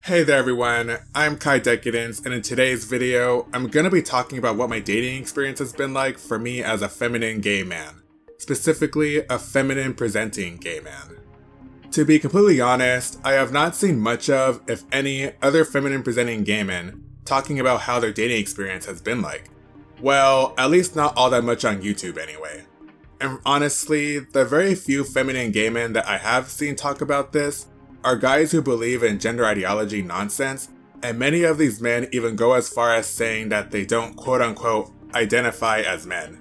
Hey there everyone, I'm Decadence, and in today's video, I'm gonna be talking about what my dating experience has been like for me as a feminine gay man. Specifically, a feminine presenting gay man. To be completely honest, I have not seen much of, if any, other feminine presenting gay men talking about how their dating experience has been like. Well, at least not all that much on YouTube anyway. And honestly, the very few feminine gay men that I have seen talk about this are guys who believe in gender ideology nonsense, and many of these men even go as far as saying that they don't quote-unquote identify as men,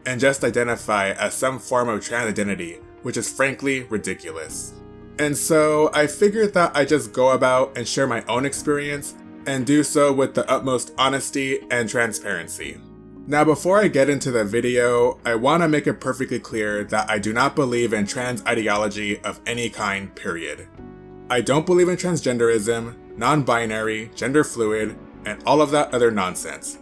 and just identify as some form of trans identity, which is frankly ridiculous. And so I figured that I just go about and share my own experience, and do so with the utmost honesty and transparency. Now before I get into the video, I want to make it perfectly clear that I do not believe in trans ideology of any kind, period. I don't believe in transgenderism, non-binary, gender fluid, and all of that other nonsense.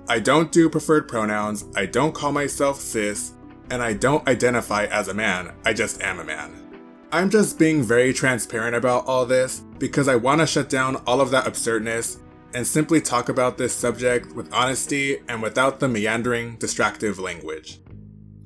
I don't do preferred pronouns, I don't call myself cis, and I don't identify as a man, I just am a man. I'm just being very transparent about all this because I want to shut down all of that absurdness and simply talk about this subject with honesty and without the meandering, distractive language.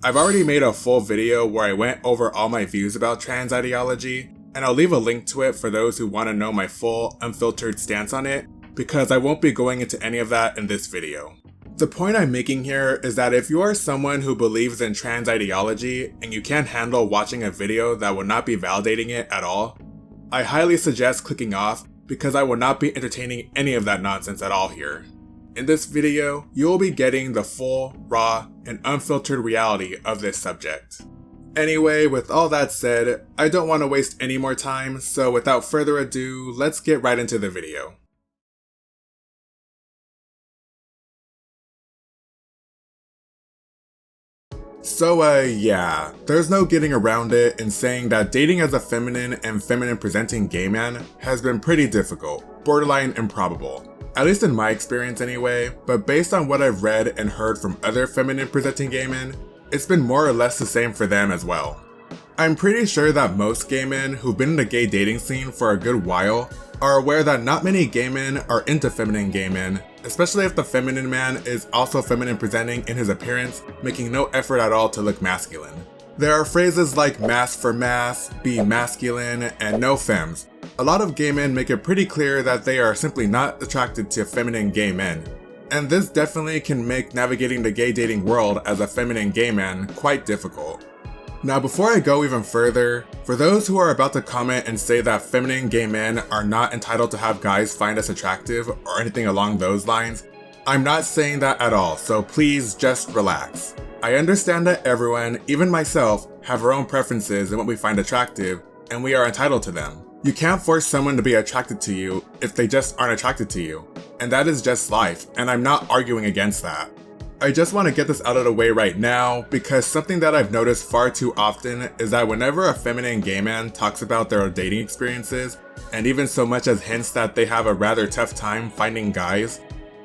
I've already made a full video where I went over all my views about trans ideology, and I'll leave a link to it for those who want to know my full, unfiltered stance on it, because I won't be going into any of that in this video. The point I'm making here is that if you are someone who believes in trans ideology and you can't handle watching a video that will not be validating it at all, I highly suggest clicking off because I will not be entertaining any of that nonsense at all here. In this video, you will be getting the full, raw, and unfiltered reality of this subject. Anyway, with all that said, I don't want to waste any more time, so without further ado, let's get right into the video. So yeah, there's no getting around it in saying that dating as a feminine and feminine presenting gay man has been pretty difficult, borderline improbable. At least in my experience anyway, but based on what I've read and heard from other feminine presenting gay men, it's been more or less the same for them as well. I'm pretty sure that most gay men who've been in the gay dating scene for a good while are aware that not many gay men are into feminine gay men, especially if the feminine man is also feminine presenting in his appearance, making no effort at all to look masculine. There are phrases like mass for mass, be masculine, and no femmes. A lot of gay men make it pretty clear that they are simply not attracted to feminine gay men. And this definitely can make navigating the gay dating world as a feminine gay man quite difficult. Now before I go even further, for those who are about to comment and say that feminine gay men are not entitled to have guys find us attractive or anything along those lines, I'm not saying that at all, so please just relax. I understand that everyone, even myself, have our own preferences in what we find attractive, and we are entitled to them. You can't force someone to be attracted to you if they just aren't attracted to you. And that is just life, and I'm not arguing against that. I just want to get this out of the way right now because something that I've noticed far too often is that whenever a feminine gay man talks about their dating experiences, and even so much as hints that they have a rather tough time finding guys,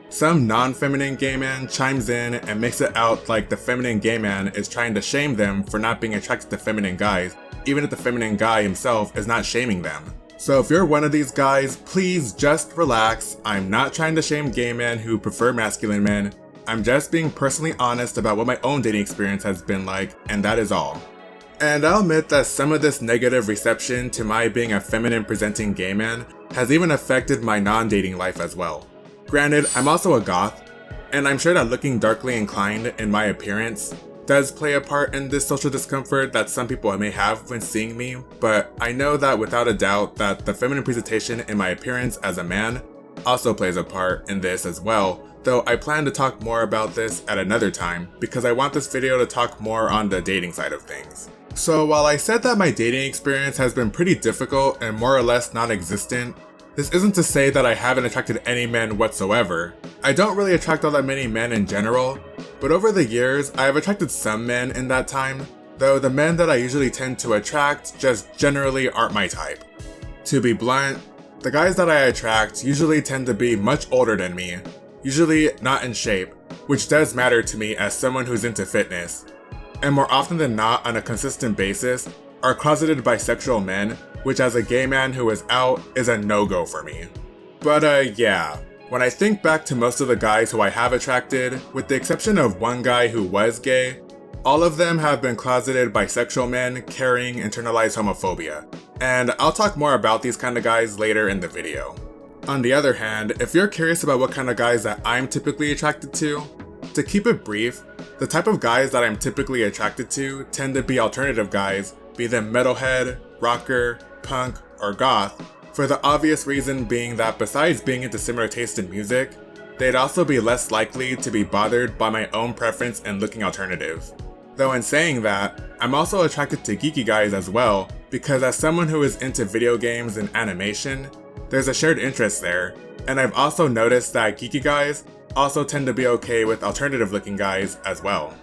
some non-feminine gay man chimes in and makes it out like the feminine gay man is trying to shame them for not being attracted to feminine guys, even if the feminine guy himself is not shaming them. So if you're one of these guys, please just relax. I'm not trying to shame gay men who prefer masculine men. I'm just being personally honest about what my own dating experience has been like, and that is all. And I'll admit that some of this negative reception to my being a feminine presenting gay man has even affected my non-dating life as well. Granted, I'm also a goth, and I'm sure that looking darkly inclined in my appearance does play a part in this social discomfort that some people may have when seeing me, but I know that without a doubt that the feminine presentation in my appearance as a man also plays a part in this as well, though I plan to talk more about this at another time because I want this video to talk more on the dating side of things. So while I said that my dating experience has been pretty difficult and more or less non-existent, this isn't to say that I haven't attracted any men whatsoever. I don't really attract all that many men in general, but over the years I have attracted some men in that time, though the men that I usually tend to attract just generally aren't my type. To be blunt, the guys that I attract usually tend to be much older than me, usually not in shape, which does matter to me as someone who's into fitness, and more often than not on a consistent basis are closeted bisexual men, which as a gay man who is out is a no-go for me. But yeah, when I think back to most of the guys who I have attracted, with the exception of one guy who was gay, all of them have been closeted bisexual men carrying internalized homophobia, and I'll talk more about these kind of guys later in the video. On the other hand, if you're curious about what kind of guys that I'm typically attracted to keep it brief, the type of guys that I'm typically attracted to tend to be alternative guys, be them metalhead, rocker, punk, or goth, for the obvious reason being that besides being into similar taste in music, they'd also be less likely to be bothered by my own preference in looking alternative. Though in saying that, I'm also attracted to geeky guys as well, because as someone who is into video games and animation, there's a shared interest there, and I've also noticed that geeky guys also tend to be okay with alternative looking guys as well.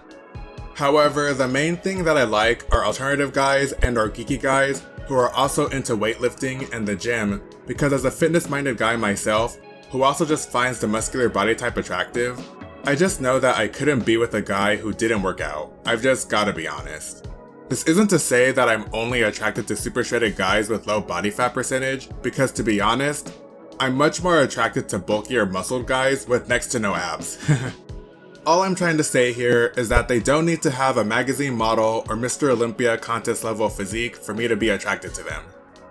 However, the main thing that I like are alternative guys and or geeky guys who are also into weightlifting and the gym, because as a fitness-minded guy myself, who also just finds the muscular body type attractive, I just know that I couldn't be with a guy who didn't work out. I've just gotta be honest. This isn't to say that I'm only attracted to super shredded guys with low body fat percentage, because to be honest, I'm much more attracted to bulkier muscled guys with next to no abs. All I'm trying to say here is that they don't need to have a magazine model or Mr. Olympia contest level physique for me to be attracted to them.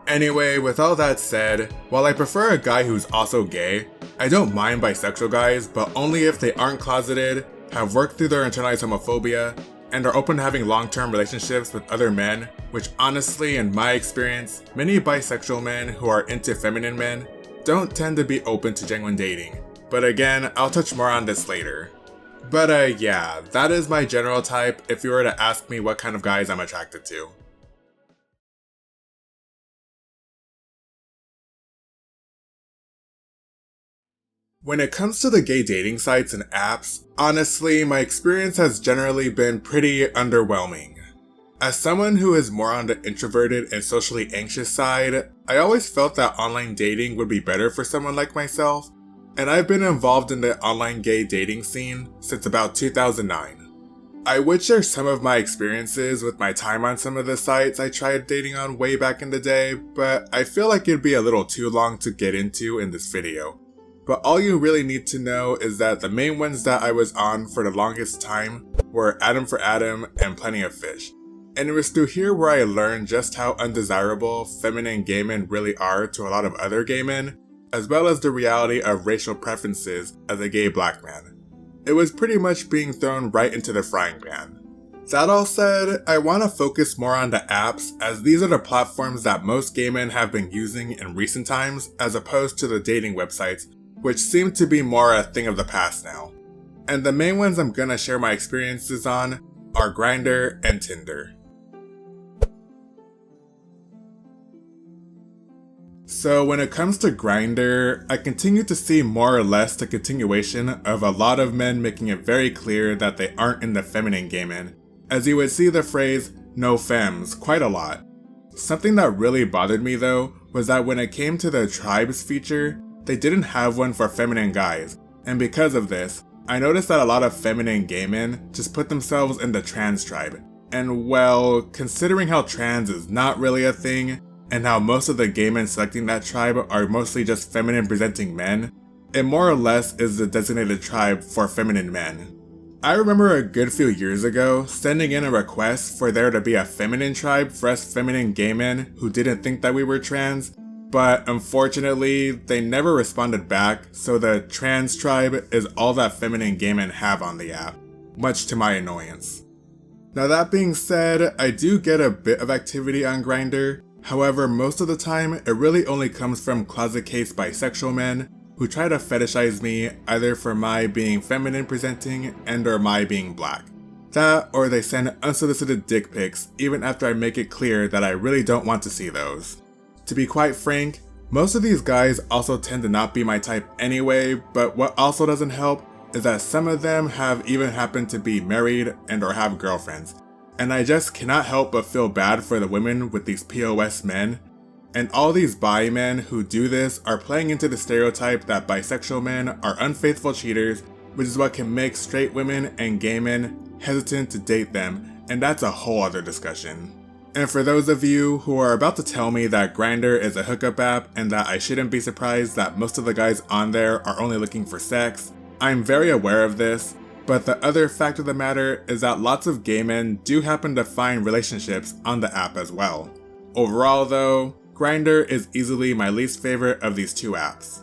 Anyway, with all that said, while I prefer a guy who's also gay, I don't mind bisexual guys, but only if they aren't closeted, have worked through their internalized homophobia, and are open to having long-term relationships with other men, which honestly, in my experience, many bisexual men who are into feminine men don't tend to be open to genuine dating. But again, I'll touch more on this later. But yeah, that is my general type if you were to ask me what kind of guys I'm attracted to. When it comes to the gay dating sites and apps, honestly, my experience has generally been pretty underwhelming. As someone who is more on the introverted and socially anxious side, I always felt that online dating would be better for someone like myself, and I've been involved in the online gay dating scene since about 2009. I would share some of my experiences with my time on some of the sites I tried dating on way back in the day, but I feel like it'd be a little too long to get into in this video. But all you really need to know is that the main ones that I was on for the longest time were Adam for Adam and Plenty of Fish. And it was through here where I learned just how undesirable feminine gay men really are to a lot of other gay men, as well as the reality of racial preferences as a gay black man. It was pretty much being thrown right into the frying pan. That all said, I want to focus more on the apps, as these are the platforms that most gay men have been using in recent times, as opposed to the dating websites, which seem to be more a thing of the past now. And the main ones I'm gonna share my experiences on are Grindr and Tinder. So when it comes to Grindr, I continue to see more or less the continuation of a lot of men making it very clear that they aren't into feminine gay men, as you would see the phrase "no femmes" quite a lot. Something that really bothered me though was that when it came to the tribes feature, they didn't have one for feminine guys, and because of this, I noticed that a lot of feminine gay men just put themselves in the trans tribe. And well, considering how trans is not really a thing, and how most of the gay men selecting that tribe are mostly just feminine presenting men, it more or less is the designated tribe for feminine men. I remember a good few years ago sending in a request for there to be a feminine tribe for us feminine gay men who didn't think that we were trans, but unfortunately they never responded back, so the trans tribe is all that feminine gay men have on the app, much to my annoyance. Now that being said, I do get a bit of activity on Grindr. However, most of the time, it really only comes from closet case bisexual men who try to fetishize me either for my being feminine presenting and or my being black. That, or they send unsolicited dick pics even after I make it clear that I really don't want to see those. To be quite frank, most of these guys also tend to not be my type anyway, but what also doesn't help is that some of them have even happened to be married and or have girlfriends. And I just cannot help but feel bad for the women with these POS men. And all these bi men who do this are playing into the stereotype that bisexual men are unfaithful cheaters, which is what can make straight women and gay men hesitant to date them, and that's a whole other discussion. And for those of you who are about to tell me that Grindr is a hookup app and that I shouldn't be surprised that most of the guys on there are only looking for sex, I'm very aware of this, but the other fact of the matter is that lots of gay men do happen to find relationships on the app as well. Overall though, Grindr is easily my least favorite of these two apps.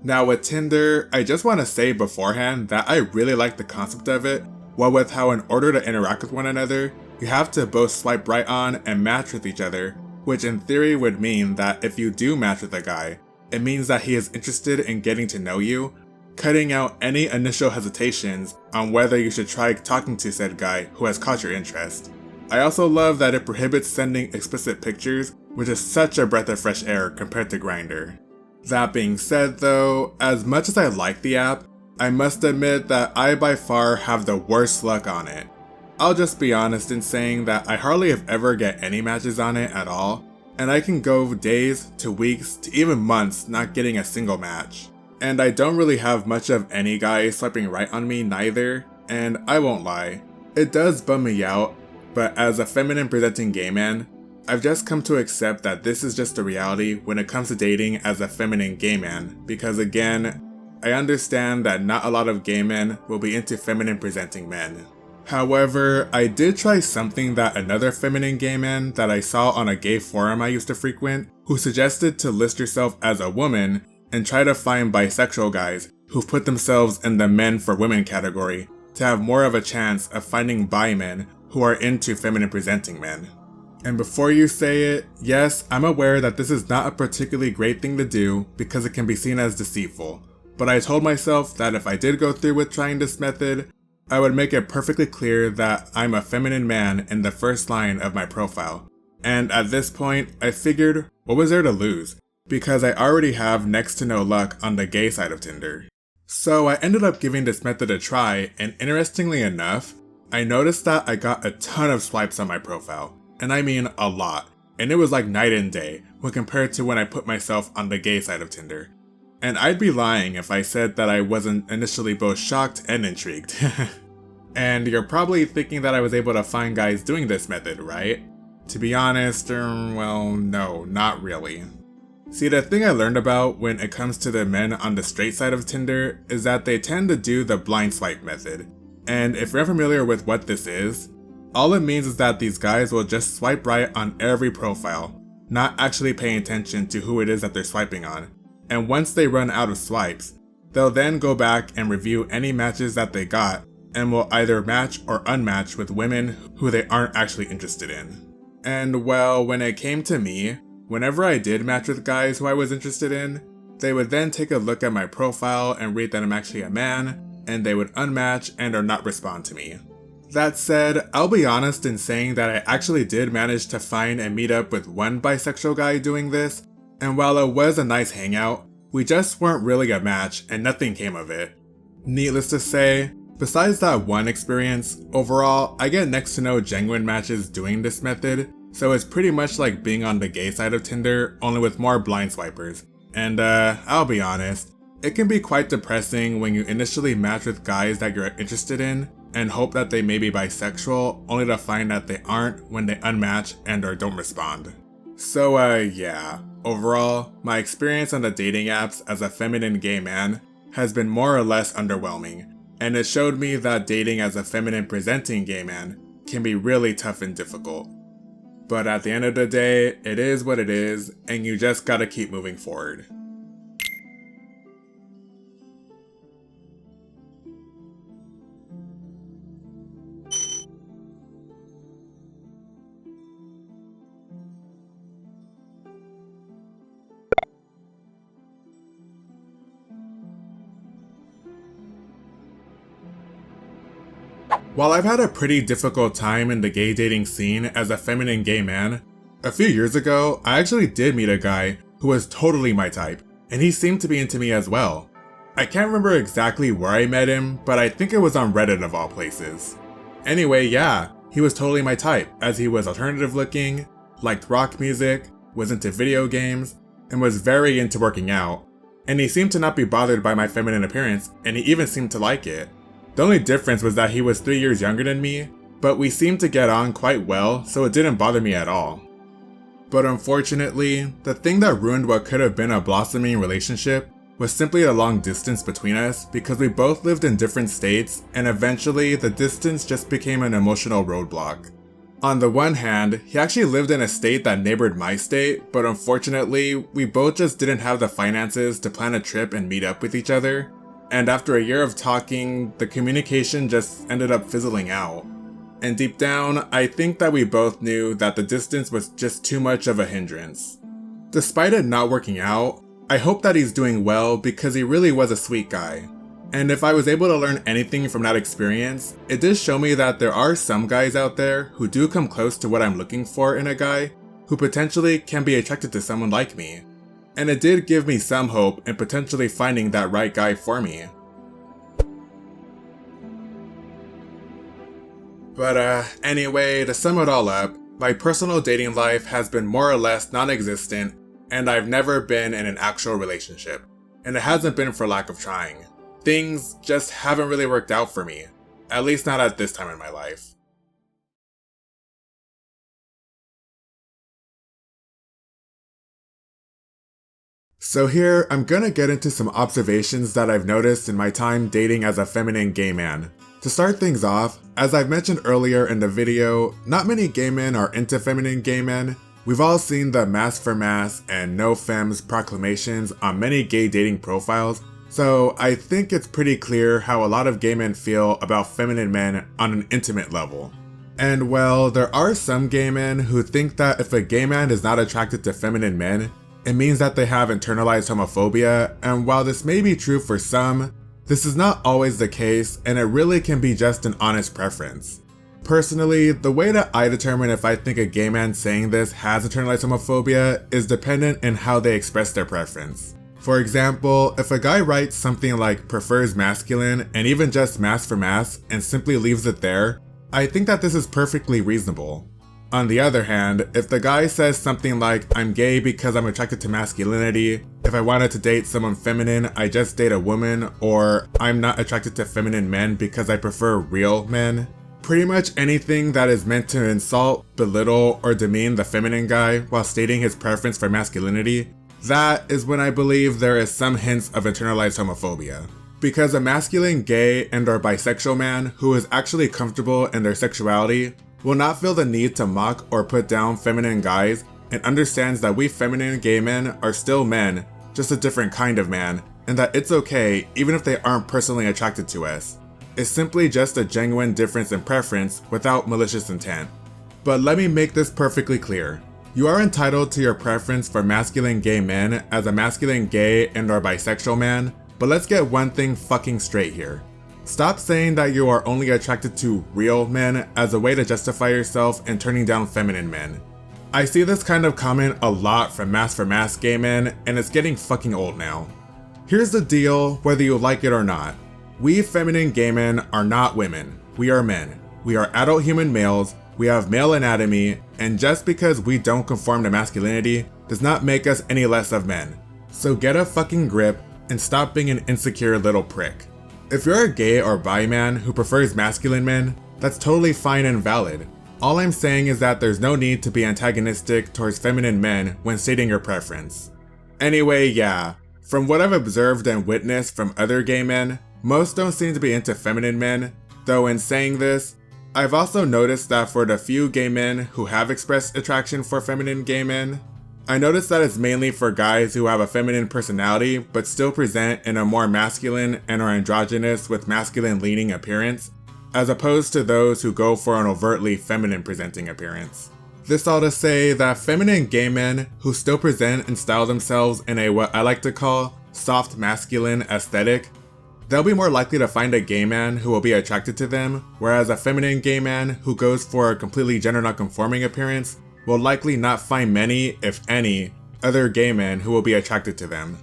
Now with Tinder, I just want to say beforehand that I really like the concept of it, what with how in order to interact with one another, you have to both swipe right on and match with each other, which in theory would mean that if you do match with a guy, it means that he is interested in getting to know you, cutting out any initial hesitations on whether you should try talking to said guy who has caught your interest. I also love that it prohibits sending explicit pictures, which is such a breath of fresh air compared to Grindr. That being said though, as much as I like the app, I must admit that I by far have the worst luck on it. I'll just be honest in saying that I hardly ever get any matches on it at all, and I can go days to weeks to even months not getting a single match. And I don't really have much of any guy swiping right on me neither, and I won't lie, it does bum me out, but as a feminine presenting gay man, I've just come to accept that this is just a reality when it comes to dating as a feminine gay man, because again, I understand that not a lot of gay men will be into feminine presenting men. However, I did try something that another feminine gay man that I saw on a gay forum I used to frequent, who suggested to list yourself as a woman and try to find bisexual guys who've put themselves in the men for women category to have more of a chance of finding bi men who are into feminine presenting men. And before you say it, yes, I'm aware that this is not a particularly great thing to do because it can be seen as deceitful, but I told myself that if I did go through with trying this method, I would make it perfectly clear that I'm a feminine man in the first line of my profile. And at this point, I figured, what was there to lose? Because I already have next to no luck on the gay side of Tinder. So I ended up giving this method a try, and interestingly enough, I noticed that I got a ton of swipes on my profile. And I mean a lot, and it was like night and day when compared to when I put myself on the gay side of Tinder. And I'd be lying if I said that I wasn't initially both shocked and intrigued. And you're probably thinking that I was able to find guys doing this method, right? To be honest, well, no, not really. See, the thing I learned about when it comes to the men on the straight side of Tinder is that they tend to do the blind swipe method. And if you're unfamiliar with what this is, all it means is that these guys will just swipe right on every profile, not actually paying attention to who it is that they're swiping on. And once they run out of swipes, they'll then go back and review any matches that they got and will either match or unmatch with women who they aren't actually interested in. And well, when it came to me, whenever I did match with guys who I was interested in, they would then take a look at my profile and read that I'm actually a man, and they would unmatch and or not respond to me. That said, I'll be honest in saying that I actually did manage to find and meet up with one bisexual guy doing this, and while it was a nice hangout, we just weren't really a match and nothing came of it. Needless to say, besides that one experience, overall, I get next to no genuine matches doing this method, so it's pretty much like being on the gay side of Tinder, only with more blind swipers. And I'll be honest, it can be quite depressing when you initially match with guys that you're interested in, and hope that they may be bisexual, only to find that they aren't when they unmatch and or don't respond. So yeah, overall, my experience on the dating apps as a feminine gay man has been more or less underwhelming, and it showed me that dating as a feminine presenting gay man can be really tough and difficult. But at the end of the day, it is what it is, and you just gotta keep moving forward. While I've had a pretty difficult time in the gay dating scene as a feminine gay man, a few years ago, I actually did meet a guy who was totally my type, and he seemed to be into me as well. I can't remember exactly where I met him, but I think it was on Reddit of all places. Anyway, yeah, he was totally my type, as he was alternative looking, liked rock music, was into video games, and was very into working out, and he seemed to not be bothered by my feminine appearance, and he even seemed to like it. The only difference was that he was 3 years younger than me, but we seemed to get on quite well, so it didn't bother me at all. But unfortunately, the thing that ruined what could have been a blossoming relationship was simply the long distance between us, because we both lived in different states, and eventually the distance just became an emotional roadblock. On the one hand, he actually lived in a state that neighbored my state, but unfortunately, we both just didn't have the finances to plan a trip and meet up with each other, and after a year of talking, the communication just ended up fizzling out. And deep down, I think that we both knew that the distance was just too much of a hindrance. Despite it not working out, I hope that he's doing well because he really was a sweet guy. And if I was able to learn anything from that experience, it did show me that there are some guys out there who do come close to what I'm looking for in a guy who potentially can be attracted to someone like me. And it did give me some hope in potentially finding that right guy for me. But anyway, to sum it all up, my personal dating life has been more or less non-existent, and I've never been in an actual relationship. And it hasn't been for lack of trying. Things just haven't really worked out for me, at least not at this time in my life. So here, I'm gonna get into some observations that I've noticed in my time dating as a feminine gay man. To start things off, as I've mentioned earlier in the video, not many gay men are into feminine gay men. We've all seen the mask for mass and no femmes proclamations on many gay dating profiles, so I think it's pretty clear how a lot of gay men feel about feminine men on an intimate level. And well, there are some gay men who think that if a gay man is not attracted to feminine men, it means that they have internalized homophobia, and while this may be true for some, this is not always the case, and it really can be just an honest preference. Personally, the way that I determine if I think a gay man saying this has internalized homophobia is dependent in how they express their preference. For example, if a guy writes something like prefers masculine and even just mask for mask and simply leaves it there, I think that this is perfectly reasonable. On the other hand, if the guy says something like, I'm gay because I'm attracted to masculinity, if I wanted to date someone feminine, I just date a woman, or I'm not attracted to feminine men because I prefer real men, pretty much anything that is meant to insult, belittle, or demean the feminine guy while stating his preference for masculinity, that is when I believe there is some hints of internalized homophobia. Because a masculine gay and or bisexual man who is actually comfortable in their sexuality will not feel the need to mock or put down feminine guys and understands that we feminine gay men are still men, just a different kind of man, and that it's okay even if they aren't personally attracted to us. It's simply just a genuine difference in preference without malicious intent. But let me make this perfectly clear. You are entitled to your preference for masculine gay men as a masculine gay and or bisexual man, but let's get one thing fucking straight here. Stop saying that you are only attracted to real men as a way to justify yourself in turning down feminine men. I see this kind of comment a lot from mask for mask gay men, and it's getting fucking old now. Here's the deal, whether you like it or not. We feminine gay men are not women. We are men. We are adult human males, we have male anatomy, and just because we don't conform to masculinity does not make us any less of men. So get a fucking grip and stop being an insecure little prick. If you're a gay or bi man who prefers masculine men, that's totally fine and valid. All I'm saying is that there's no need to be antagonistic towards feminine men when stating your preference. Anyway, yeah, from what I've observed and witnessed from other gay men, most don't seem to be into feminine men, though in saying this, I've also noticed that for the few gay men who have expressed attraction for feminine gay men, I noticed that it's mainly for guys who have a feminine personality but still present in a more masculine and are androgynous with masculine leaning appearance, as opposed to those who go for an overtly feminine presenting appearance. This all to say that feminine gay men who still present and style themselves in a what I like to call soft masculine aesthetic, they'll be more likely to find a gay man who will be attracted to them, whereas a feminine gay man who goes for a completely gender non-conforming appearance will likely not find many, if any, other gay men who will be attracted to them.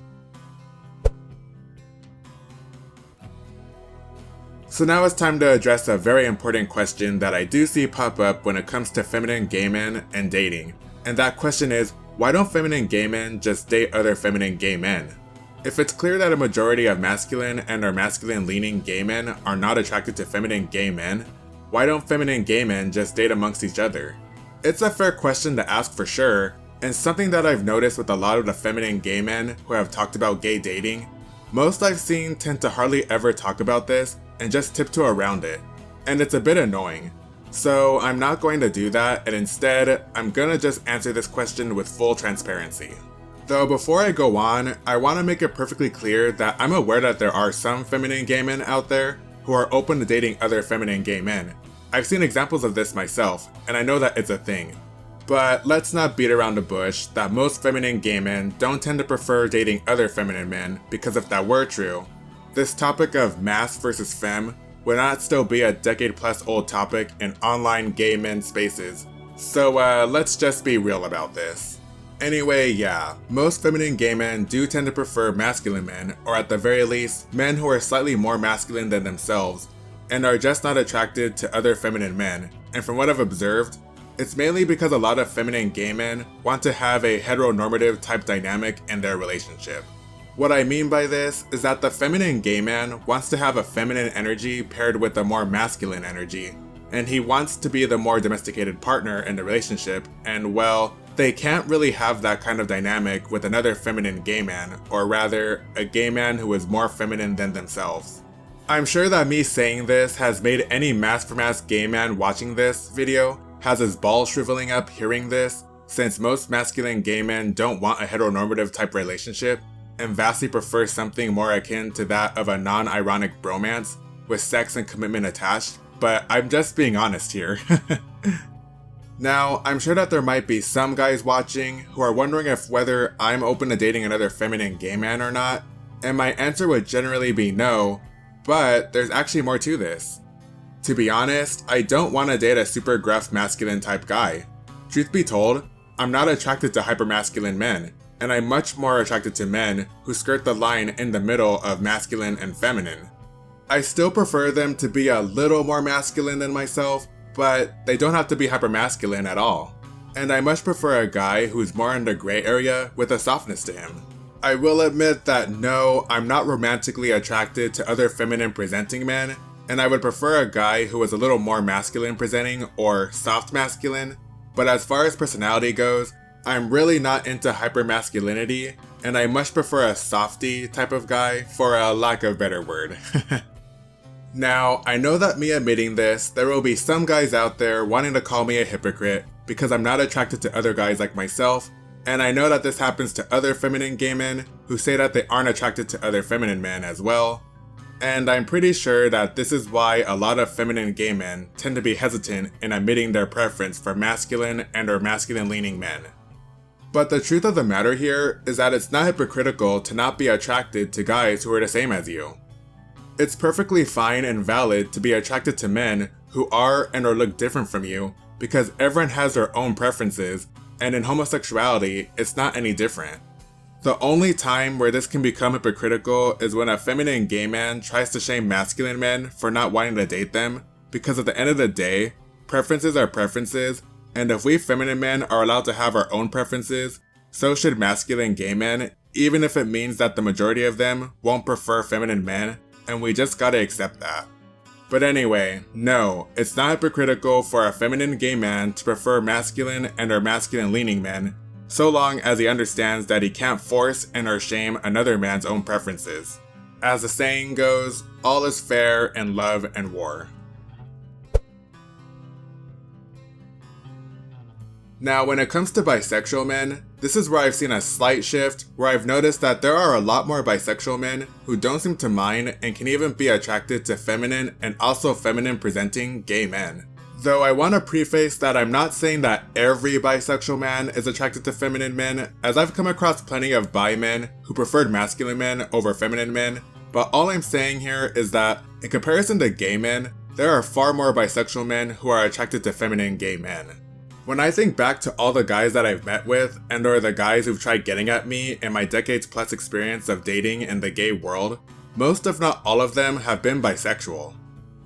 So now it's time to address a very important question that I do see pop up when it comes to feminine gay men and dating. And that question is, Why don't feminine gay men just date other feminine gay men? If it's clear that a majority of masculine and or masculine-leaning gay men are not attracted to feminine gay men, why don't feminine gay men just date amongst each other? It's a fair question to ask for sure, and something that I've noticed with a lot of the feminine gay men who have talked about gay dating. Most I've seen tend to hardly ever talk about this and just tiptoe around it, and it's a bit annoying. So I'm not going to do that, and instead, I'm gonna just answer this question with full transparency. Though before I go on, I want to make it perfectly clear that I'm aware that there are some feminine gay men out there who are open to dating other feminine gay men. I've seen examples of this myself, and I know that it's a thing. But let's not beat around the bush that most feminine gay men don't tend to prefer dating other feminine men, because if that were true, this topic of mas versus femme would not still be a decade-plus old topic in online gay men spaces. So let's just be real about this. Anyway, yeah, most feminine gay men do tend to prefer masculine men, or at the very least, men who are slightly more masculine than themselves, and are just not attracted to other feminine men, and from what I've observed, it's mainly because a lot of feminine gay men want to have a heteronormative type dynamic in their relationship. What I mean by this is that the feminine gay man wants to have a feminine energy paired with a more masculine energy, and he wants to be the more domesticated partner in the relationship, and well, they can't really have that kind of dynamic with another feminine gay man, or rather, a gay man who is more feminine than themselves. I'm sure that me saying this has made any mas for mas gay man watching this video has his balls shriveling up hearing this, since most masculine gay men don't want a heteronormative type relationship, and vastly prefer something more akin to that of a non-ironic bromance, with sex and commitment attached, but I'm just being honest here. Now, I'm sure that there might be some guys watching who are wondering if whether I'm open to dating another feminine gay man or not, and my answer would generally be no, but there's actually more to this. To be honest, I don't want to date a super gruff masculine type guy. Truth be told, I'm not attracted to hypermasculine men, and I'm much more attracted to men who skirt the line in the middle of masculine and feminine. I still prefer them to be a little more masculine than myself, but they don't have to be hypermasculine at all. And I much prefer a guy who's more in the gray area with a softness to him. I will admit that no, I'm not romantically attracted to other feminine presenting men, and I would prefer a guy who was a little more masculine presenting or soft masculine, but as far as personality goes, I'm really not into hypermasculinity, and I much prefer a softy type of guy, for a lack of a better word. Now, I know that me admitting this, there will be some guys out there wanting to call me a hypocrite because I'm not attracted to other guys like myself, and I know that this happens to other feminine gay men who say that they aren't attracted to other feminine men as well. And I'm pretty sure that this is why a lot of feminine gay men tend to be hesitant in admitting their preference for masculine and or masculine-leaning men. But the truth of the matter here is that it's not hypocritical to not be attracted to guys who are the same as you. It's perfectly fine and valid to be attracted to men who are and or look different from you because everyone has their own preferences, and in homosexuality, it's not any different. The only time where this can become hypocritical is when a feminine gay man tries to shame masculine men for not wanting to date them, because at the end of the day, preferences are preferences, and if we feminine men are allowed to have our own preferences, so should masculine gay men, even if it means that the majority of them won't prefer feminine men, and we just gotta accept that. But anyway, no, it's not hypocritical for a feminine gay man to prefer masculine and or masculine-leaning men, so long as he understands that he can't force and or shame another man's own preferences. As the saying goes, all is fair in love and war. Now, when it comes to bisexual men, this is where I've seen a slight shift, where I've noticed that there are a lot more bisexual men who don't seem to mind and can even be attracted to feminine and also feminine presenting gay men. Though I want to preface that I'm not saying that every bisexual man is attracted to feminine men, as I've come across plenty of bi men who preferred masculine men over feminine men, but all I'm saying here is that, in comparison to gay men, there are far more bisexual men who are attracted to feminine gay men. When I think back to all the guys that I've met with, and or the guys who've tried getting at me in my decades plus experience of dating in the gay world, most if not all of them have been bisexual.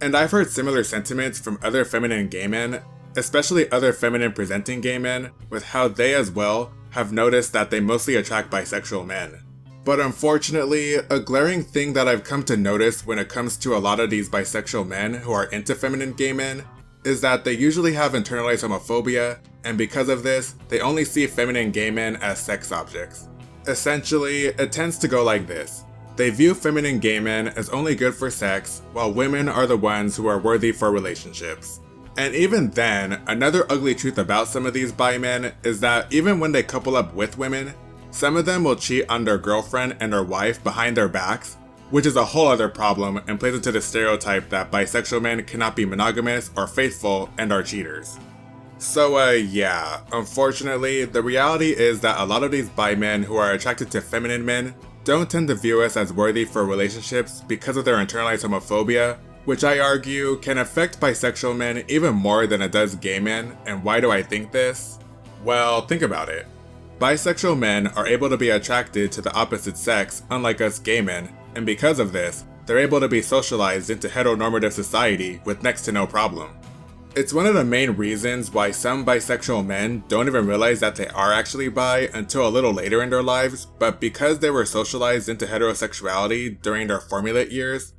And I've heard similar sentiments from other feminine gay men, especially other feminine presenting gay men, with how they as well have noticed that they mostly attract bisexual men. But unfortunately, a glaring thing that I've come to notice when it comes to a lot of these bisexual men who are into feminine gay men is that they usually have internalized homophobia, and because of this, they only see feminine gay men as sex objects. Essentially, it tends to go like this. They view feminine gay men as only good for sex, while women are the ones who are worthy for relationships. And even then, another ugly truth about some of these bi men is that even when they couple up with women, some of them will cheat on their girlfriend and their wife behind their backs, which is a whole other problem and plays into the stereotype that bisexual men cannot be monogamous or faithful and are cheaters. So yeah, unfortunately, the reality is that a lot of these bi men who are attracted to feminine men don't tend to view us as worthy for relationships because of their internalized homophobia, which I argue can affect bisexual men even more than it does gay men. And why do I think this? Well, think about it. Bisexual men are able to be attracted to the opposite sex, unlike us gay men, and because of this, they're able to be socialized into heteronormative society with next to no problem. It's one of the main reasons why some bisexual men don't even realize that they are actually bi until a little later in their lives, but because they were socialized into heterosexuality during their formulate years,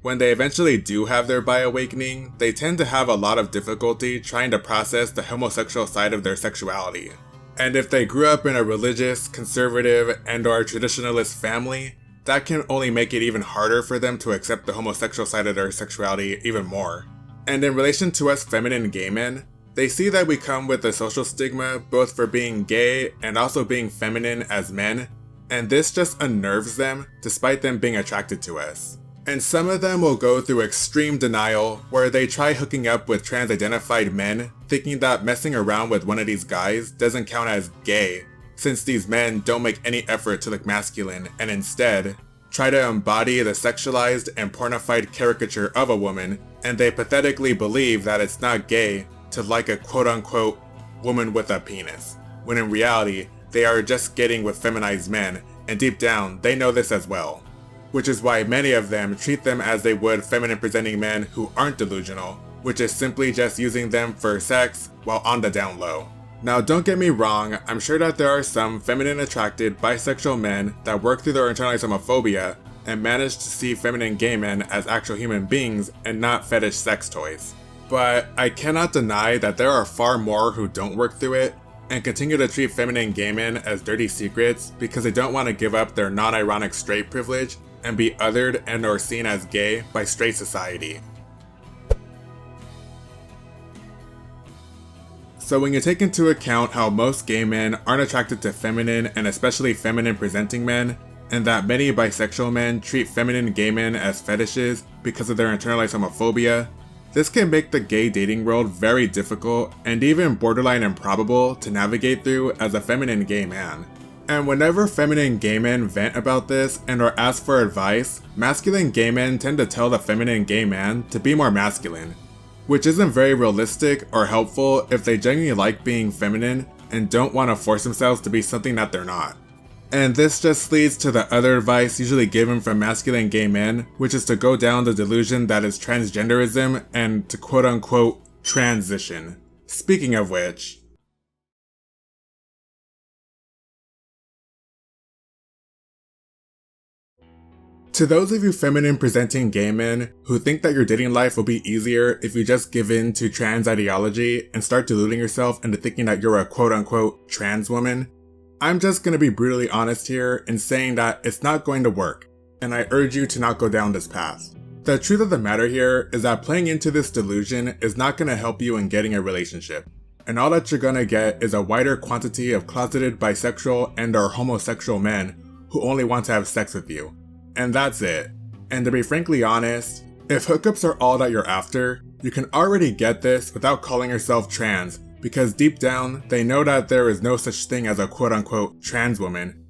when they eventually do have their bi awakening, they tend to have a lot of difficulty trying to process the homosexual side of their sexuality. And if they grew up in a religious, conservative, and/or traditionalist family, that can only make it even harder for them to accept the homosexual side of their sexuality even more. And in relation to us feminine gay men, they see that we come with a social stigma both for being gay and also being feminine as men, and this just unnerves them despite them being attracted to us. And some of them will go through extreme denial where they try hooking up with trans-identified men, thinking that messing around with one of these guys doesn't count as gay, since these men don't make any effort to look masculine and instead try to embody the sexualized and pornified caricature of a woman, and they pathetically believe that it's not gay to like a quote-unquote woman with a penis, when in reality, they are just getting with feminized men, and deep down, they know this as well. Which is why many of them treat them as they would feminine-presenting men who aren't delusional, which is simply just using them for sex while on the down low. Now don't get me wrong, I'm sure that there are some feminine-attracted bisexual men that work through their internalized homophobia and manage to see feminine gay men as actual human beings and not fetish sex toys. But I cannot deny that there are far more who don't work through it and continue to treat feminine gay men as dirty secrets because they don't want to give up their non-ironic straight privilege and be othered and or seen as gay by straight society. So when you take into account how most gay men aren't attracted to feminine and especially feminine presenting men, and that many bisexual men treat feminine gay men as fetishes because of their internalized homophobia, this can make the gay dating world very difficult and even borderline improbable to navigate through as a feminine gay man. And whenever feminine gay men vent about this and or ask for advice, masculine gay men tend to tell the feminine gay man to be more masculine, which isn't very realistic or helpful if they genuinely like being feminine and don't want to force themselves to be something that they're not. And this just leads to the other advice usually given from masculine gay men, which is to go down the delusion that is transgenderism and to quote-unquote transition. Speaking of which, to those of you feminine presenting gay men who think that your dating life will be easier if you just give in to trans ideology and start deluding yourself into thinking that you're a quote-unquote trans woman, I'm just gonna be brutally honest here in saying that it's not going to work, and I urge you to not go down this path. The truth of the matter here is that playing into this delusion is not gonna help you in getting a relationship, and all that you're gonna get is a wider quantity of closeted bisexual and or homosexual men who only want to have sex with you. And that's it. And to be frankly honest, if hookups are all that you're after, you can already get this without calling yourself trans, because deep down, they know that there is no such thing as a quote-unquote trans woman,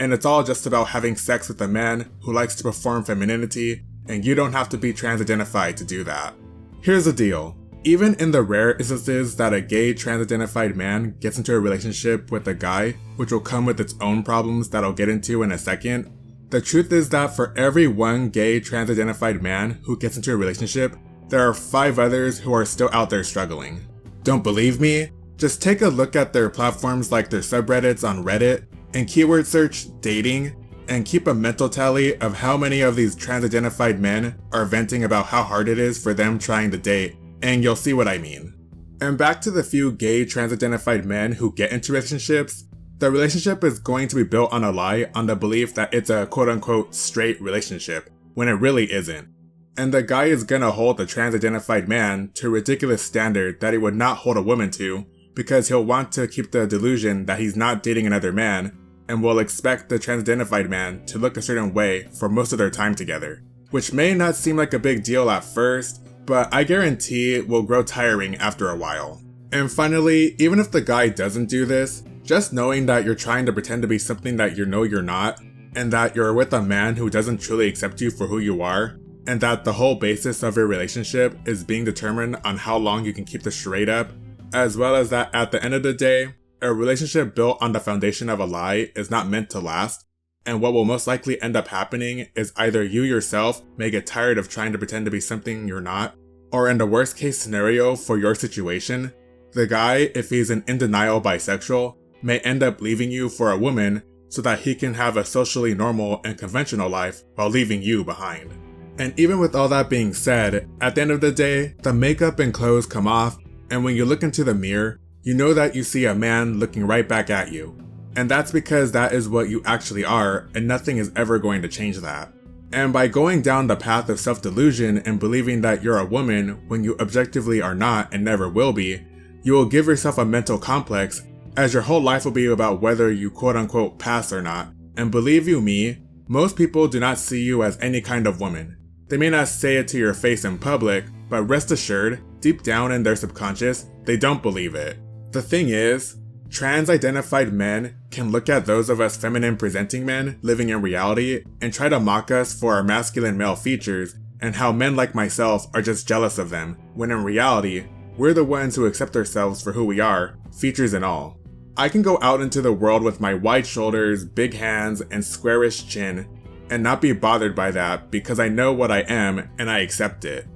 and it's all just about having sex with a man who likes to perform femininity, and you don't have to be trans-identified to do that. Here's the deal. Even in the rare instances that a gay trans-identified man gets into a relationship with a guy, which will come with its own problems that I'll get into in a second, the truth is that for every one gay trans-identified man who gets into a relationship, there are 5 others who are still out there struggling. Don't believe me? Just take a look at their platforms like their subreddits on Reddit, and keyword search dating, and keep a mental tally of how many of these trans-identified men are venting about how hard it is for them trying to date, and you'll see what I mean. And back to the few gay trans-identified men who get into relationships, the relationship is going to be built on a lie on the belief that it's a quote-unquote straight relationship, when it really isn't. And the guy is gonna hold the trans-identified man to a ridiculous standard that he would not hold a woman to, because he'll want to keep the delusion that he's not dating another man, and will expect the trans-identified man to look a certain way for most of their time together. Which may not seem like a big deal at first, but I guarantee it will grow tiring after a while. And finally, even if the guy doesn't do this, just knowing that you're trying to pretend to be something that you know you're not, and that you're with a man who doesn't truly accept you for who you are, and that the whole basis of your relationship is being determined on how long you can keep the charade up, as well as that at the end of the day, a relationship built on the foundation of a lie is not meant to last, and what will most likely end up happening is either you yourself may get tired of trying to pretend to be something you're not, or in the worst case scenario for your situation, the guy, if he's an in denial bisexual, may end up leaving you for a woman so that he can have a socially normal and conventional life while leaving you behind. And even with all that being said, at the end of the day, the makeup and clothes come off, and when you look into the mirror, you know that you see a man looking right back at you. And that's because that is what you actually are, and nothing is ever going to change that. And by going down the path of self-delusion and believing that you're a woman when you objectively are not and never will be, you will give yourself a mental complex, as your whole life will be about whether you quote-unquote pass or not. And believe you me, most people do not see you as any kind of woman. They may not say it to your face in public, but rest assured, deep down in their subconscious, they don't believe it. The thing is, trans-identified men can look at those of us feminine-presenting men living in reality and try to mock us for our masculine male features and how men like myself are just jealous of them, when in reality, we're the ones who accept ourselves for who we are, features and all. I can go out into the world with my wide shoulders, big hands, and squarish chin, and not be bothered by that because I know what I am and I accept it.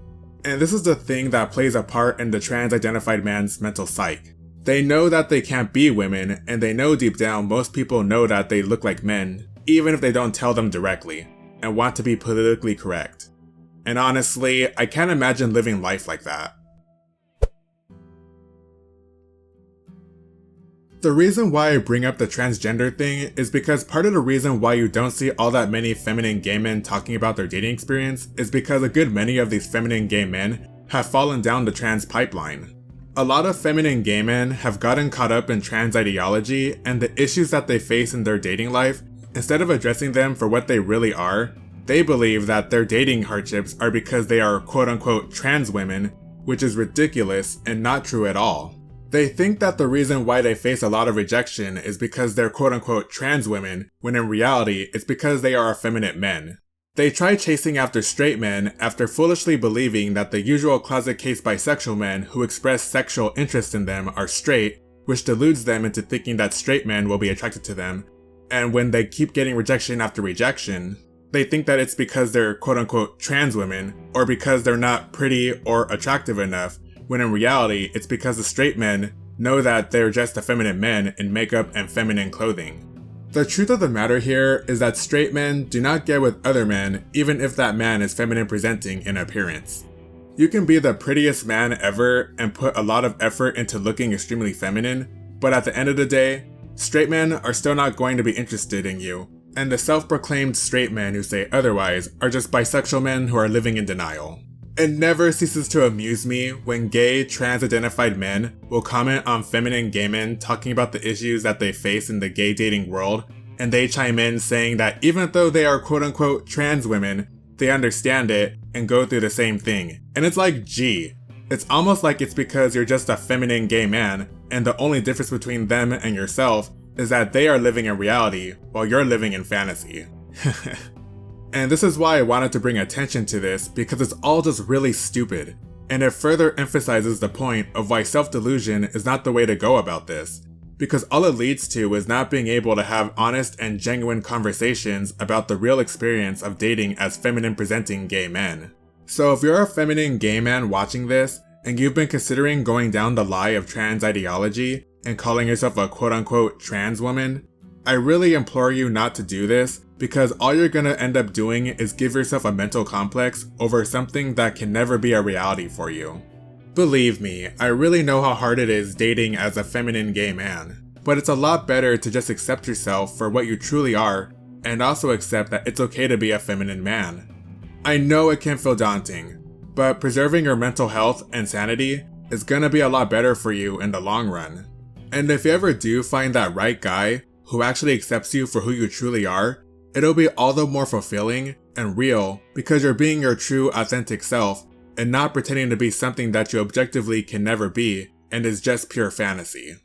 And this is the thing that plays a part in the trans-identified man's mental psyche. They know that they can't be women, and they know deep down most people know that they look like men, even if they don't tell them directly, and want to be politically correct. And honestly, I can't imagine living life like that. The reason why I bring up the transgender thing is because part of the reason why you don't see all that many feminine gay men talking about their dating experience is because a good many of these feminine gay men have fallen down the trans pipeline. A lot of feminine gay men have gotten caught up in trans ideology and the issues that they face in their dating life. Instead of addressing them for what they really are, they believe that their dating hardships are because they are quote-unquote trans women, which is ridiculous and not true at all. They think that the reason why they face a lot of rejection is because they're quote-unquote trans women, when in reality, it's because they are effeminate men. They try chasing after straight men after foolishly believing that the usual closet case bisexual men who express sexual interest in them are straight, which deludes them into thinking that straight men will be attracted to them. And when they keep getting rejection after rejection, they think that it's because they're quote-unquote trans women, or because they're not pretty or attractive enough, when in reality, it's because the straight men know that they're just effeminate men in makeup and feminine clothing. The truth of the matter here is that straight men do not get with other men even if that man is feminine presenting in appearance. You can be the prettiest man ever and put a lot of effort into looking extremely feminine, but at the end of the day, straight men are still not going to be interested in you, and the self-proclaimed straight men who say otherwise are just bisexual men who are living in denial. It never ceases to amuse me when gay, trans-identified men will comment on feminine gay men talking about the issues that they face in the gay dating world, and they chime in saying that even though they are quote-unquote trans women, they understand it and go through the same thing. And it's like, gee, it's almost like it's because you're just a feminine gay man, and the only difference between them and yourself is that they are living in reality while you're living in fantasy. And this is why I wanted to bring attention to this, because it's all just really stupid, and it further emphasizes the point of why self-delusion is not the way to go about this, because all it leads to is not being able to have honest and genuine conversations about the real experience of dating as feminine presenting gay men. So if you're a feminine gay man watching this, and you've been considering going down the lie of trans ideology and calling yourself a quote-unquote trans woman, I really implore you not to do this, because all you're gonna end up doing is give yourself a mental complex over something that can never be a reality for you. Believe me, I really know how hard it is dating as a feminine gay man, but it's a lot better to just accept yourself for what you truly are, and also accept that it's okay to be a feminine man. I know it can feel daunting, but preserving your mental health and sanity is gonna be a lot better for you in the long run. And if you ever do find that right guy who actually accepts you for who you truly are, it'll be all the more fulfilling and real because you're being your true, authentic self and not pretending to be something that you objectively can never be and is just pure fantasy.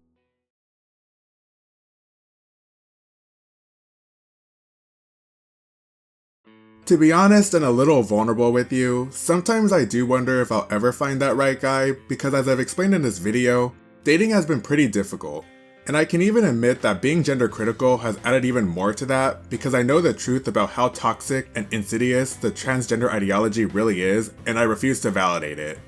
To be honest and a little vulnerable with you, sometimes I do wonder if I'll ever find that right guy because, as I've explained in this video, dating has been pretty difficult. And I can even admit that being gender critical has added even more to that because I know the truth about how toxic and insidious the transgender ideology really is, and I refuse to validate it.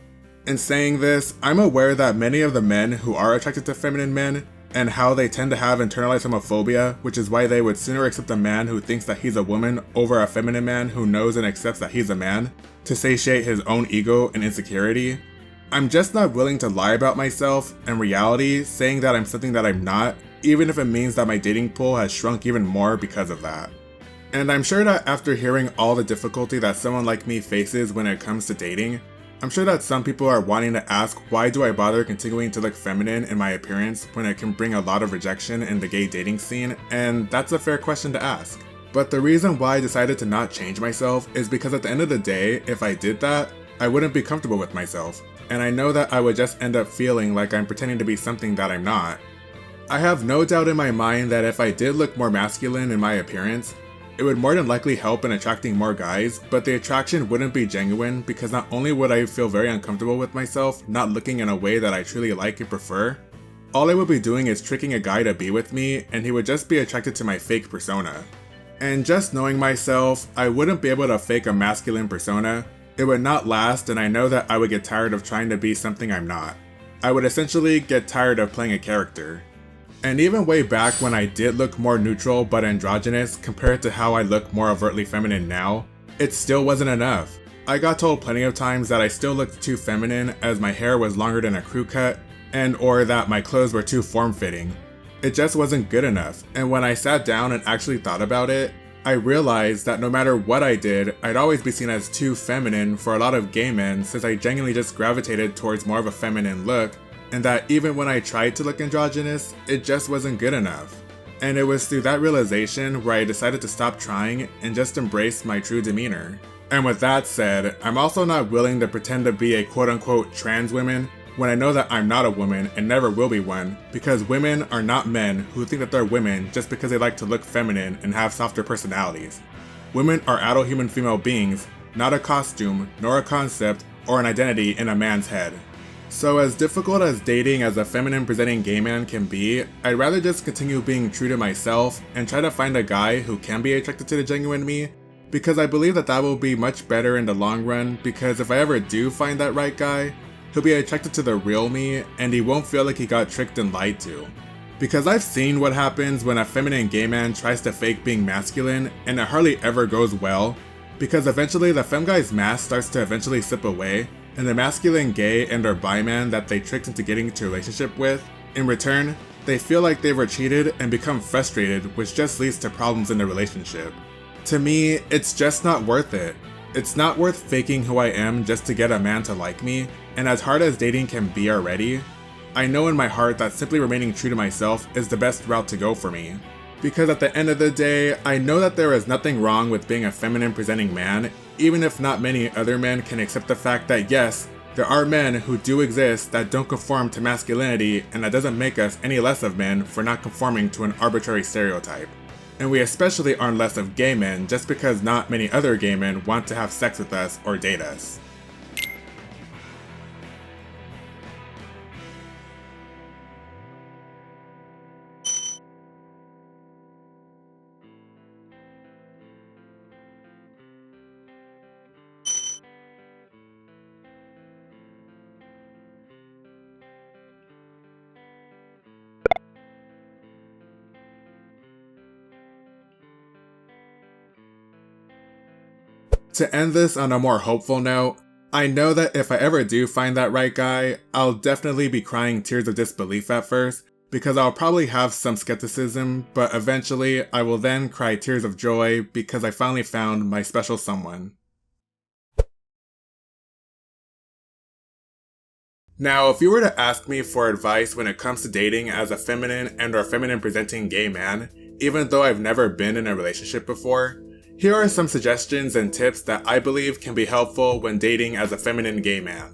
In saying this, I'm aware that many of the men who are attracted to feminine men and how they tend to have internalized homophobia, which is why they would sooner accept a man who thinks that he's a woman over a feminine man who knows and accepts that he's a man, to satiate his own ego and insecurity. I'm just not willing to lie about myself and reality, saying that I'm something that I'm not, even if it means that my dating pool has shrunk even more because of that. And I'm sure that after hearing all the difficulty that someone like me faces when it comes to dating, I'm sure that some people are wanting to ask, why do I bother continuing to look feminine in my appearance when it can bring a lot of rejection in the gay dating scene, and that's a fair question to ask. But the reason why I decided to not change myself is because at the end of the day, if I did that, I wouldn't be comfortable with myself, and I know that I would just end up feeling like I'm pretending to be something that I'm not. I have no doubt in my mind that if I did look more masculine in my appearance, it would more than likely help in attracting more guys, but the attraction wouldn't be genuine because not only would I feel very uncomfortable with myself not looking in a way that I truly like and prefer, all I would be doing is tricking a guy to be with me and he would just be attracted to my fake persona. And just knowing myself, I wouldn't be able to fake a masculine persona. It would not last, and I know that I would get tired of trying to be something I'm not. I would essentially get tired of playing a character. And even way back when I did look more neutral but androgynous compared to how I look more overtly feminine now, it still wasn't enough. I got told plenty of times that I still looked too feminine as my hair was longer than a crew cut, and or that my clothes were too form-fitting. It just wasn't good enough, and when I sat down and actually thought about it, I realized that no matter what I did, I'd always be seen as too feminine for a lot of gay men since I genuinely just gravitated towards more of a feminine look, and that even when I tried to look androgynous, it just wasn't good enough. And it was through that realization where I decided to stop trying and just embrace my true demeanor. And with that said, I'm also not willing to pretend to be a quote-unquote trans woman when I know that I'm not a woman and never will be one, because women are not men who think that they're women just because they like to look feminine and have softer personalities. Women are adult human female beings, not a costume, nor a concept, or an identity in a man's head. So as difficult as dating as a feminine presenting gay man can be, I'd rather just continue being true to myself and try to find a guy who can be attracted to the genuine me, because I believe that that will be much better in the long run, because if I ever do find that right guy, he'll be attracted to the real me and he won't feel like he got tricked and lied to. Because I've seen what happens when a feminine gay man tries to fake being masculine and it hardly ever goes well, because eventually the femme guy's mask starts to eventually slip away, and the masculine gay and or bi man that they tricked into getting into a relationship with, in return, they feel like they were cheated and become frustrated, which just leads to problems in the relationship. To me, it's just not worth it. It's not worth faking who I am just to get a man to like me, and as hard as dating can be already, I know in my heart that simply remaining true to myself is the best route to go for me. Because at the end of the day, I know that there is nothing wrong with being a feminine presenting man, even if not many other men can accept the fact that yes, there are men who do exist that don't conform to masculinity, and that doesn't make us any less of men for not conforming to an arbitrary stereotype. And we especially aren't less of gay men just because not many other gay men want to have sex with us or date us. To end this on a more hopeful note, I know that if I ever do find that right guy, I'll definitely be crying tears of disbelief at first, because I'll probably have some skepticism, but eventually I will then cry tears of joy because I finally found my special someone. Now, if you were to ask me for advice when it comes to dating as a feminine and/or feminine-presenting gay man, even though I've never been in a relationship before, here are some suggestions and tips that I believe can be helpful when dating as a feminine gay man.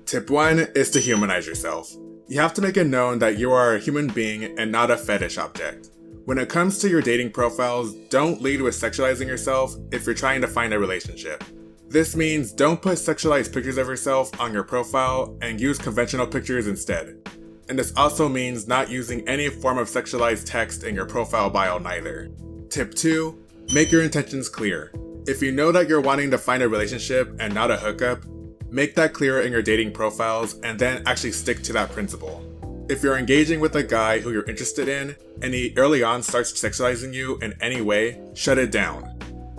Tip 1 is to humanize yourself. You have to make it known that you are a human being and not a fetish object. When it comes to your dating profiles, don't lead with sexualizing yourself if you're trying to find a relationship. This means don't put sexualized pictures of yourself on your profile and use conventional pictures instead. And this also means not using any form of sexualized text in your profile bio neither. Tip 2, make your intentions clear. If you know that you're wanting to find a relationship and not a hookup, make that clear in your dating profiles and then actually stick to that principle. If you're engaging with a guy who you're interested in and he early on starts sexualizing you in any way, shut it down.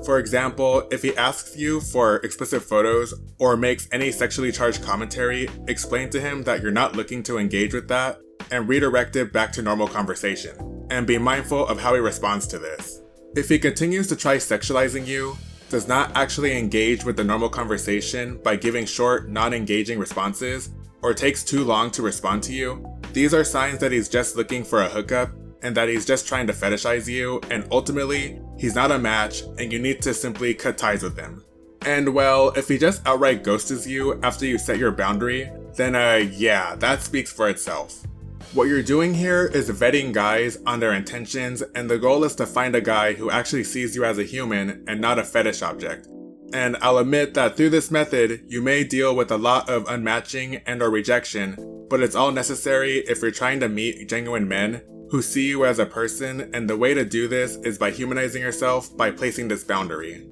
For example, if he asks you for explicit photos or makes any sexually charged commentary, explain to him that you're not looking to engage with that and redirect it back to normal conversation. And be mindful of how he responds to this. If he continues to try sexualizing you, does not actually engage with the normal conversation by giving short, non-engaging responses, or takes too long to respond to you, these are signs that he's just looking for a hookup and that he's just trying to fetishize you, and ultimately, he's not a match and you need to simply cut ties with him. And well, if he just outright ghosts you after you set your boundary, then yeah, that speaks for itself. What you're doing here is vetting guys on their intentions, and the goal is to find a guy who actually sees you as a human and not a fetish object. And I'll admit that through this method, you may deal with a lot of unmatching and/or rejection, but it's all necessary if you're trying to meet genuine men who see you as a person, and the way to do this is by humanizing yourself by placing this boundary.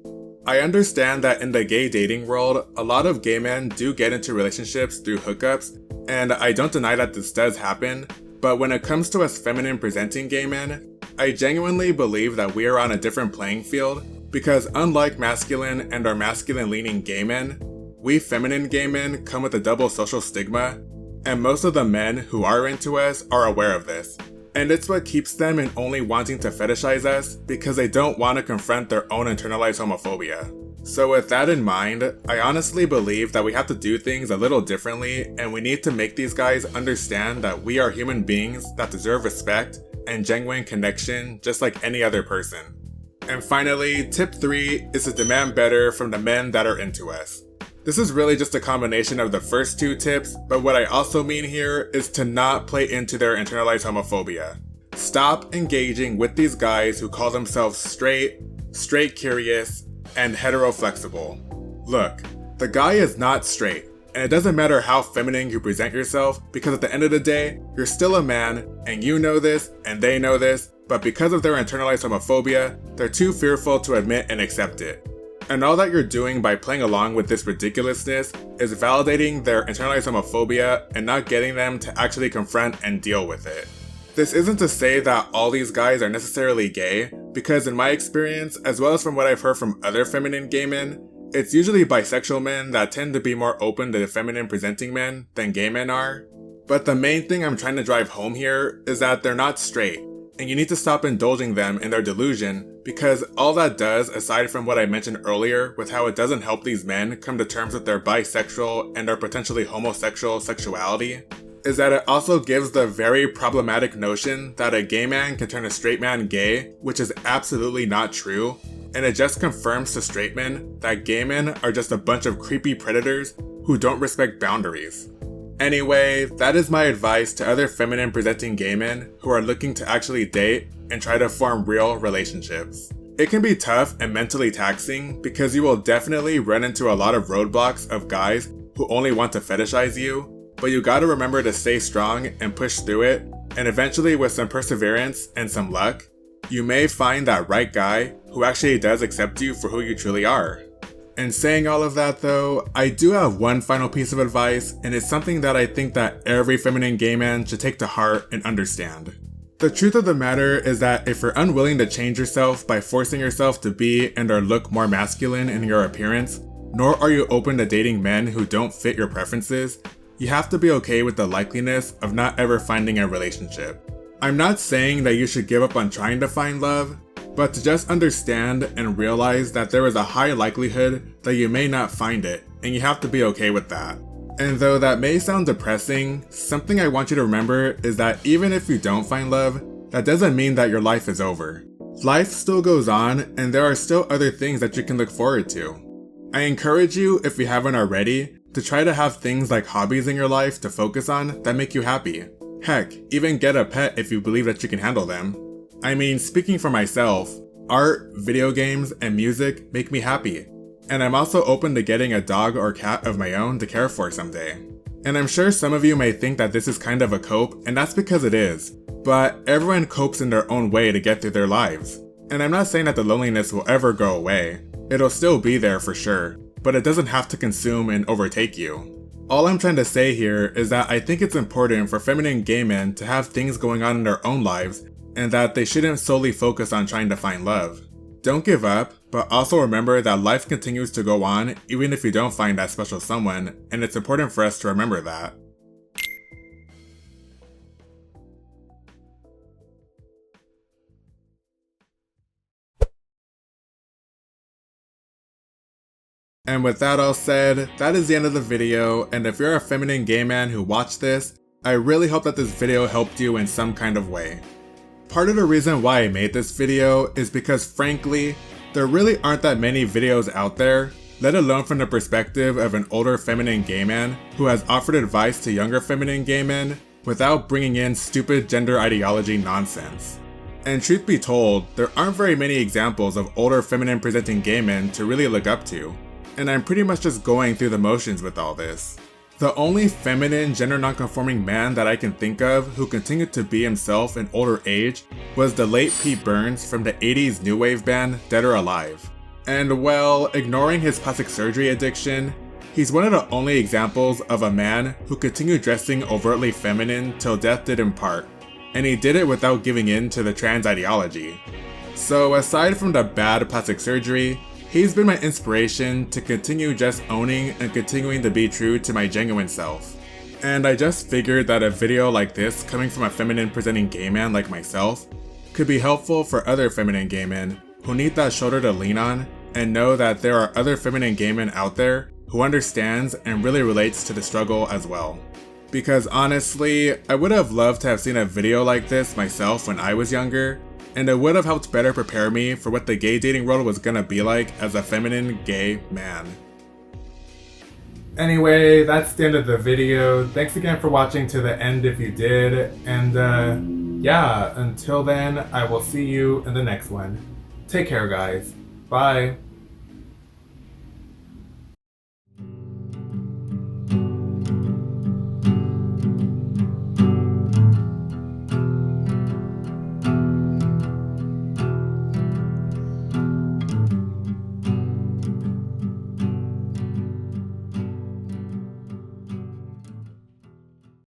I understand that in the gay dating world, a lot of gay men do get into relationships through hookups, and I don't deny that this does happen, but when it comes to us feminine presenting gay men, I genuinely believe that we are on a different playing field, because unlike masculine and/or masculine leaning gay men, we feminine gay men come with a double social stigma, and most of the men who are into us are aware of this. And it's what keeps them in only wanting to fetishize us because they don't want to confront their own internalized homophobia. So with that in mind, I honestly believe that we have to do things a little differently, and we need to make these guys understand that we are human beings that deserve respect and genuine connection just like any other person. And finally, tip 3 is to demand better from the men that are into us. This is really just a combination of the first 2 tips, but what I also mean here is to not play into their internalized homophobia. Stop engaging with these guys who call themselves straight curious, and hetero-flexible. Look, the guy is not straight, and it doesn't matter how feminine you present yourself, because at the end of the day, you're still a man, and you know this, and they know this, but because of their internalized homophobia, they're too fearful to admit and accept it. And all that you're doing by playing along with this ridiculousness is validating their internalized homophobia and not getting them to actually confront and deal with it. This isn't to say that all these guys are necessarily gay, because in my experience, as well as from what I've heard from other feminine gay men, it's usually bisexual men that tend to be more open to feminine presenting men than gay men are. But the main thing I'm trying to drive home here is that they're not straight, and you need to stop indulging them in their delusion, because all that does, aside from what I mentioned earlier with how it doesn't help these men come to terms with their bisexual and/or potentially homosexual sexuality, is that it also gives the very problematic notion that a gay man can turn a straight man gay, which is absolutely not true, and it just confirms to straight men that gay men are just a bunch of creepy predators who don't respect boundaries. Anyway, that is my advice to other feminine presenting gay men who are looking to actually date and try to form real relationships. It can be tough and mentally taxing because you will definitely run into a lot of roadblocks of guys who only want to fetishize you, but you gotta remember to stay strong and push through it, and eventually with some perseverance and some luck, you may find that right guy who actually does accept you for who you truly are. And saying all of that though, I do have one final piece of advice, and it's something that I think that every feminine gay man should take to heart and understand. The truth of the matter is that if you're unwilling to change yourself by forcing yourself to be and or look more masculine in your appearance, nor are you open to dating men who don't fit your preferences, you have to be okay with the likeliness of not ever finding a relationship. I'm not saying that you should give up on trying to find love, but to just understand and realize that there is a high likelihood that you may not find it, and you have to be okay with that. And though that may sound depressing, something I want you to remember is that even if you don't find love, that doesn't mean that your life is over. Life still goes on, and there are still other things that you can look forward to. I encourage you, if you haven't already, to try to have things like hobbies in your life to focus on that make you happy. Heck, even get a pet if you believe that you can handle them. I mean, speaking for myself, art, video games, and music make me happy. And I'm also open to getting a dog or cat of my own to care for someday. And I'm sure some of you may think that this is kind of a cope, and that's because it is. But everyone copes in their own way to get through their lives. And I'm not saying that the loneliness will ever go away. It'll still be there for sure, but it doesn't have to consume and overtake you. All I'm trying to say here is that I think it's important for feminine gay men to have things going on in their own lives, and that they shouldn't solely focus on trying to find love. Don't give up, but also remember that life continues to go on even if you don't find that special someone, and it's important for us to remember that. And with that all said, that is the end of the video, and if you're a feminine gay man who watched this, I really hope that this video helped you in some kind of way. Part of the reason why I made this video is because frankly, there really aren't that many videos out there, let alone from the perspective of an older feminine gay man who has offered advice to younger feminine gay men without bringing in stupid gender ideology nonsense. And truth be told, there aren't very many examples of older feminine presenting gay men to really look up to. And I'm pretty much just going through the motions with all this. The only feminine, gender non-conforming man that I can think of who continued to be himself in older age was the late Pete Burns from the 80s new wave band Dead or Alive. And well, ignoring his plastic surgery addiction, he's one of the only examples of a man who continued dressing overtly feminine till death did him part, and he did it without giving in to the trans ideology. So aside from the bad plastic surgery, he's been my inspiration to continue just owning and continuing to be true to my genuine self. And I just figured that a video like this coming from a feminine presenting gay man like myself could be helpful for other feminine gay men who need that shoulder to lean on and know that there are other feminine gay men out there who understands and really relates to the struggle as well. Because honestly, I would have loved to have seen a video like this myself when I was younger, and it would have helped better prepare me for what the gay dating world was gonna be like as a feminine gay man. Anyway, that's the end of the video. Thanks again for watching to the end if you did, and yeah, until then, I will see you in the next one. Take care guys. Bye.